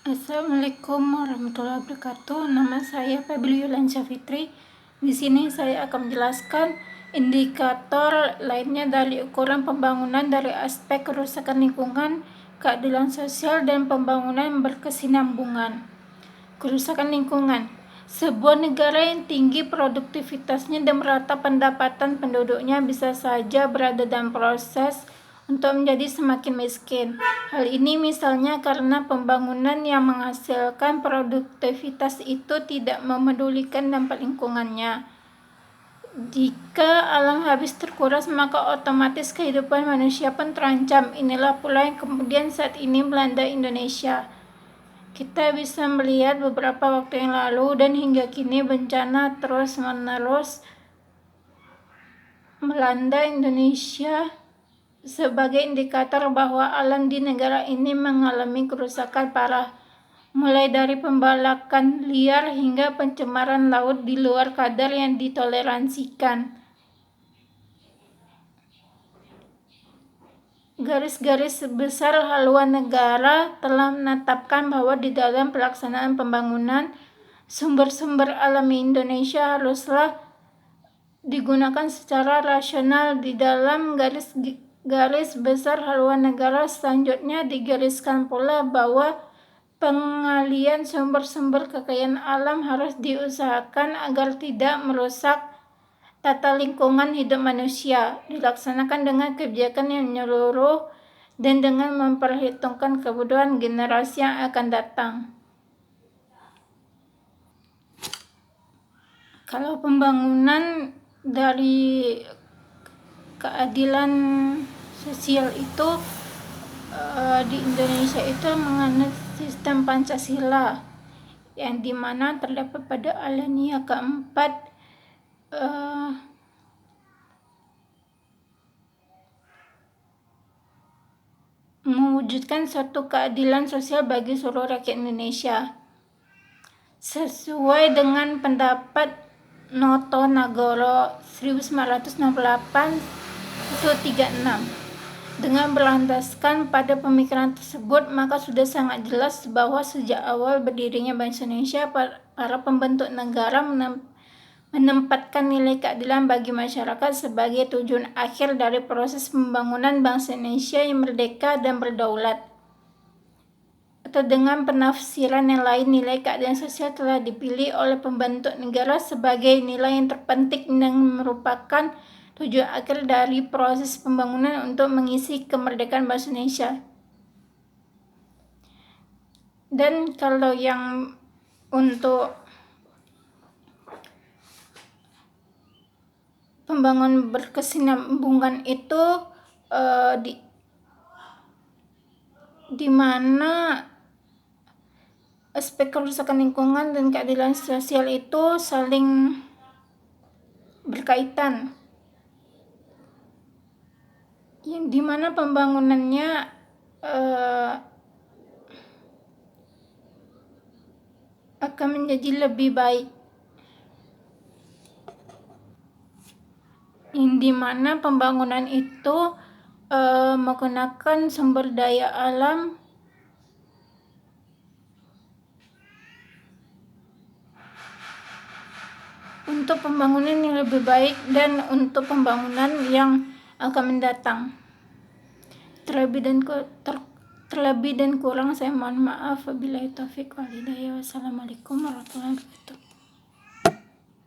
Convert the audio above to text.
Assalamualaikum warahmatullahi wabarakatuh. Nama saya Febri Yuliansyah Fitri. Di sini saya akan menjelaskan indikator lainnya dari ukuran pembangunan dari aspek kerusakan lingkungan, keadilan sosial, dan pembangunan berkesinambungan. Kerusakan lingkungan. Sebuah negara yang tinggi produktivitasnya dan merata pendapatan penduduknya bisa saja berada dalam proses untuk menjadi semakin miskin. Hal ini misalnya karena pembangunan yang menghasilkan produktivitas itu tidak memedulikan dampak lingkungannya. Jika alam habis terkuras, maka otomatis kehidupan manusia pun terancam. Inilah pula yang kemudian saat ini melanda Indonesia. Kita bisa melihat beberapa waktu yang lalu dan hingga kini bencana terus-menerus melanda Indonesia sebagai indikator bahwa alam di negara ini mengalami kerusakan parah, mulai dari pembalakan liar hingga pencemaran laut di luar kadar yang ditoleransikan. Garis-garis besar haluan negara telah menetapkan bahwa di dalam pelaksanaan pembangunan, sumber-sumber alami Indonesia haruslah digunakan secara rasional. Di dalam garis besar haluan negara selanjutnya digariskan pula bahwa pengalian sumber-sumber kekayaan alam harus diusahakan agar tidak merusak tata lingkungan hidup manusia, dilaksanakan dengan kebijakan yang menyeluruh dan dengan memperhitungkan kebutuhan generasi yang akan datang. Kalau pembangunan dari keadilan sosial itu di Indonesia itu menganut sistem Pancasila yang dimana terdapat pada alinea keempat mewujudkan suatu keadilan sosial bagi seluruh rakyat Indonesia sesuai dengan pendapat Noto Nagoro 1968-36. Dengan berlandaskan pada pemikiran tersebut, maka sudah sangat jelas bahwa sejak awal berdirinya bangsa Indonesia, para pembentuk negara menempatkan nilai keadilan bagi masyarakat sebagai tujuan akhir dari proses pembangunan bangsa Indonesia yang merdeka dan berdaulat. Atau dengan penafsiran yang lain, nilai keadilan sosial telah dipilih oleh pembentuk negara sebagai nilai yang terpenting dan merupakan tujuan akhir dari proses pembangunan untuk mengisi kemerdekaan bangsa Indonesia. Dan kalau yang untuk pembangunan berkesinambungan itu di mana aspek kerusakan lingkungan dan keadilan sosial itu saling berkaitan, yang dimana pembangunannya akan menjadi lebih baik, yang dimana pembangunan itu menggunakan sumber daya alam untuk pembangunan yang lebih baik dan untuk pembangunan yang akan mendatang. Terlebih dan kurang saya mohon maaf. Wabillahi taufiq wal hidayah. Wassalamualaikum warahmatullahi wabarakatuh.